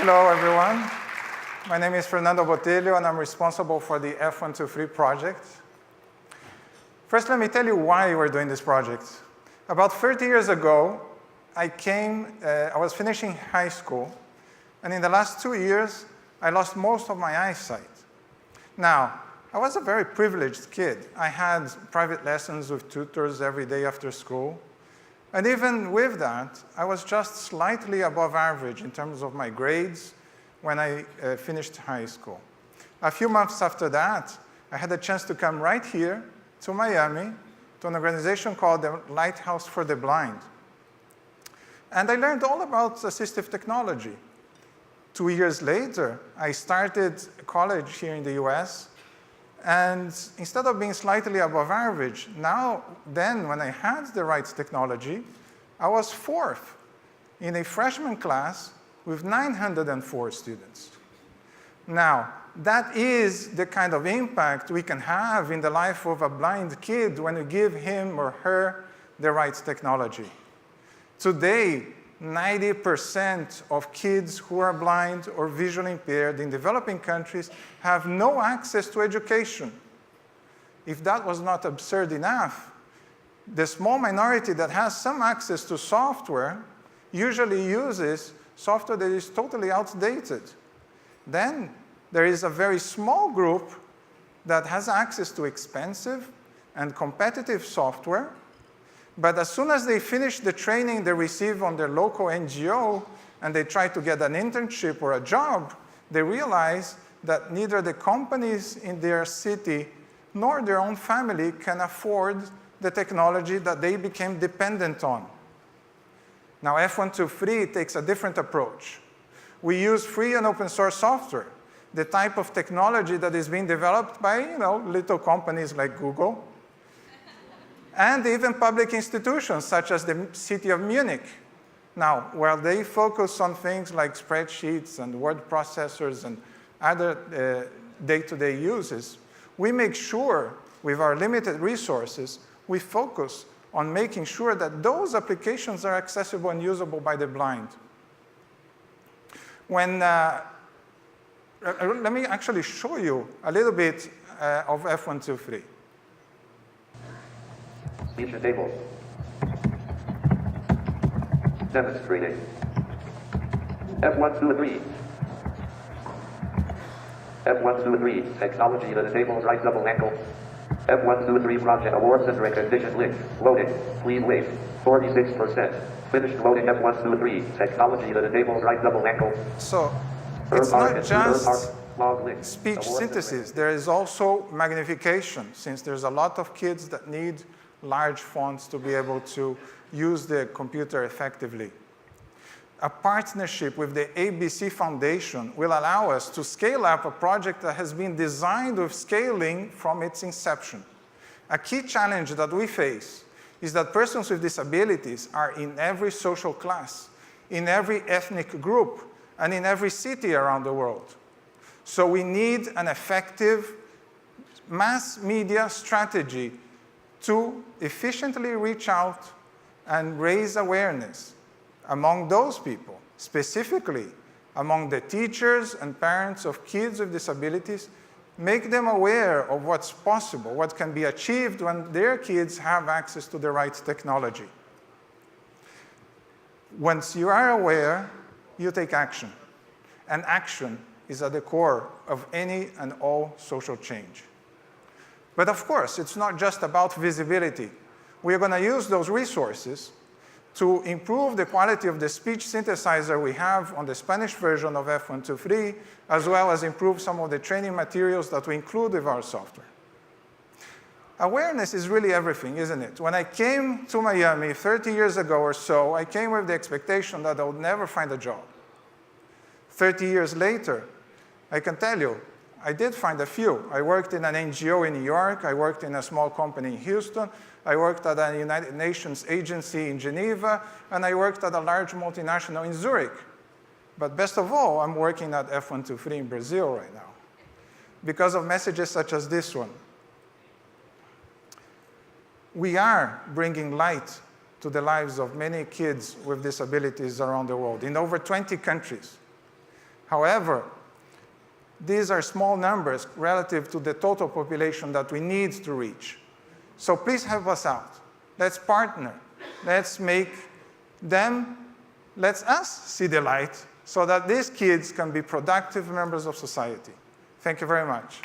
Hello, everyone. My name is Fernando Botelho, and I'm responsible for the F123 project. First, let me tell you why we're doing this project. About 30 years ago, I was finishing high school, and in the last 2 years, I lost most of my eyesight. Now, I was a very privileged kid. I had private lessons with tutors every day after school. And even with that, I was just slightly above average in terms of my grades when I finished high school. A few months after that, I had a chance to come right here to Miami to an organization called the Lighthouse for the Blind. And I learned all about assistive technology. 2 years later, I started college here in the US. And instead of being slightly above average, then when I had the right technology, I was 4th in a freshman class with 904 students. Now, that is the kind of impact we can have in the life of a blind kid when we give him or her the right technology. Today, 90% of kids who are blind or visually impaired in developing countries have no access to education. If that was not absurd enough, the small minority that has some access to software usually uses software that is totally outdated. Then there is a very small group that has access to expensive and competitive software. But as soon as they finish the training they receive on their local NGO and they try to get an internship or a job, they realize that neither the companies in their city nor their own family can afford the technology that they became dependent on. Now, F123 takes a different approach. We use free and open source software, the type of technology that is being developed by little companies like Google, and even public institutions such as the city of Munich. Now, while they focus on things like spreadsheets and word processors and other day-to-day uses, we make sure, with our limited resources, we focus on making sure that those applications are accessible and usable by the blind. Let me actually show you a little bit of F123. Speech enabled. Demonstrating. F123. F123, technology that enables right double ankle. F123 project awards and recognition link. Loading. Please wait. 46%. Finished loading F123, technology that enables right double ankle. So it's not just speech synthesis. There is also magnification, since there's a lot of kids that need large fonts to be able to use the computer effectively. A partnership with the ABC Foundation will allow us to scale up a project that has been designed with scaling from its inception. A key challenge that we face is that persons with disabilities are in every social class, in every ethnic group, and in every city around the world. So we need an effective mass media strategy to efficiently reach out and raise awareness among those people, specifically among the teachers and parents of kids with disabilities, make them aware of what's possible, what can be achieved when their kids have access to the right technology. Once you are aware, you take action. And action is at the core of any and all social change. But of course, it's not just about visibility. We are going to use those resources to improve the quality of the speech synthesizer we have on the Spanish version of F123, as well as improve some of the training materials that we include with our software. Awareness is really everything, isn't it? When I came to Miami 30 years ago or so, I came with the expectation that I would never find a job. 30 years later, I can tell you, I did find a few. I worked in an NGO in New York. I worked in a small company in Houston. I worked at a United Nations agency in Geneva. And I worked at a large multinational in Zurich. But best of all, I'm working at F123 in Brazil right now because of messages such as this one. We are bringing light to the lives of many kids with disabilities around the world in over 20 countries. However, these are small numbers relative to the total population that we need to reach. So please help us out. Let's partner. Let's make them, let us see the light so that these kids can be productive members of society. Thank you very much.